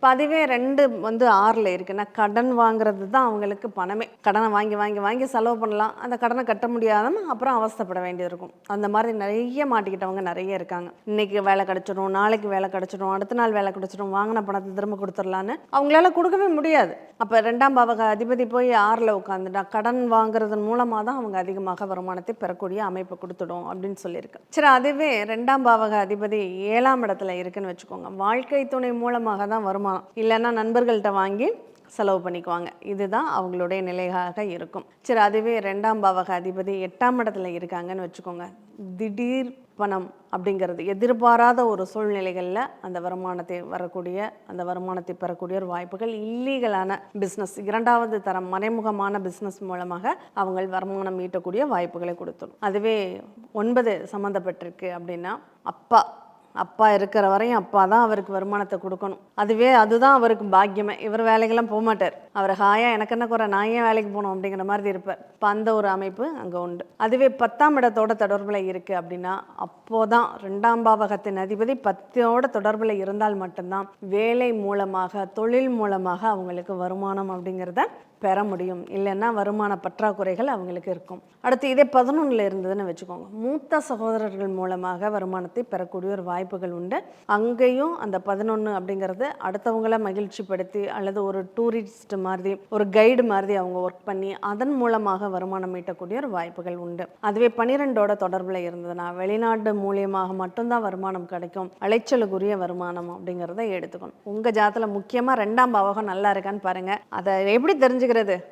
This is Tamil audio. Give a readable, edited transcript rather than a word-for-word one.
இப்ப அதுவே 2 6ல இருக்குன்னா, கடன் வாங்குறது தான் அவங்களுக்கு பணமே. கடன வாங்கி, வாங்கி, வாங்கி செலவு பண்ணலாம். அந்த கடன கட்ட முடியாம அப்புறம் அவஸ்தைப்பட வேண்டியது இருக்கும். அந்த மாரி நெறைய மாட்டிக்கிட்டவங்க நெறைய இருக்காங்க. இன்னைக்கு வேலை கிடைச்சிடும், நாளைக்கு வேலை கிடைச்சிடும், அடுத்த நாள் வேலை கிடைச்சிடும், வாங்குன பணத்த திரும்ப குடுத்துறலான்னு அவங்களால குடுக்கவே முடியாது. அப்ப 2ஆம் பாவக அதிபதி போய் 6ல உட்காந்துட்டா, கடன் வாங்குறதன் மூலமா தான் அவங்க அதிகமாக வருமானத்தை பெறக்கூடிய அமைப்பு குடுத்துடும் அப்படின்னு சொல்லியிருக்கு. சரி, அதுவே 2ஆம் பாவக அதிபதி 7ஆம் இடத்துல இருக்குன்னு வச்சுக்கோங்க. வாழ்க்கை துணை மூலமாக தான் வருமானம். இல்லைன்னா நண்பர்கள்ட்ட வாங்கி செலவு பண்ணிக்குவாங்க. இதுதான் அவங்களுடைய நிலையாக இருக்கும். சரி, அதுவே 2ஆம் பாவக அதிபதி 8ஆம் இடத்துல இருக்காங்கன்னு வச்சுக்கோங்க. திடீர் பணம் அப்படிங்கிறது எதிர்பாராத ஒரு சூழ்நிலைகளில் அந்த வருமானத்தை பெறக்கூடிய ஒரு வாய்ப்புகள், இல்லீகலான பிஸ்னஸ், 2வது தரம் மறைமுகமான பிஸ்னஸ் மூலமாக அவங்க வருமானம் ஈட்டக்கூடிய வாய்ப்புகளை கொடுத்துடும். அதுவே 9 சம்மந்தப்பட்டிருக்கு அப்படின்னா, அப்பா இருக்கிற வரையும் அப்பா தான் அவருக்கு வருமானத்தை கொடுக்கணும். அதுதான் அவருக்கு பாக்கியமே. இவர் வேலைக்கெல்லாம் போகமாட்டார். அவர் ஹாயா எனக்கு என்ன குறை, நான் ஏன் வேலைக்கு போகணும் அப்படிங்கிற மாதிரி இருப்பார். இப்போ அந்த ஒரு அமைப்பு அங்கே உண்டு. அதுவே 10ஆம் இடத்தோட தொடர்பில் இருக்குது அப்படின்னா, அப்போதான் 2ஆம் பாவகத்தின் அதிபதி 10ஓட தொடர்பில் இருந்தால் மட்டும்தான் வேலை மூலமாக, தொழில் மூலமாக அவங்களுக்கு வருமானம் அப்படிங்கிறத பெற முடியும். இல்லைன்னா வருமான பற்றாக்குறைகள் அவங்களுக்கு இருக்கும். அடுத்து இதே 11ல் இருந்ததுன்னு வச்சுக்கோங்க. மூத்த சகோதரர்கள் மூலமாக வருமானத்தை பெறக்கூடிய ஒரு வாய்ப்புகள் உண்டு. அங்கேயும் அந்த 11 அப்படிங்கிறது அடுத்தவங்கள மகிழ்ச்சிப்படுத்தி அல்லது ஒரு டூரிஸ்ட் மாதிரி, ஒரு கைடு மாதிரி அவங்க ஒர்க் பண்ணி அதன் மூலமாக வருமானம் ஈட்டக்கூடிய ஒரு வாய்ப்புகள் உண்டு. அதுவே 12ஓட தொடர்பில் இருந்ததுன்னா, வெளிநாட்டு மூலியமாக மட்டும்தான் வருமானம் கிடைக்கும், அலைச்சலுக்குரிய வருமானம் அப்படிங்கிறத எடுத்துக்கணும். உங்கள் ஜாதத்தில் முக்கியமாக 2ஆம் பாவகம் நல்லா இருக்கான்னு பாருங்கள். அதை எப்படி தெரிஞ்சுக்கிறது?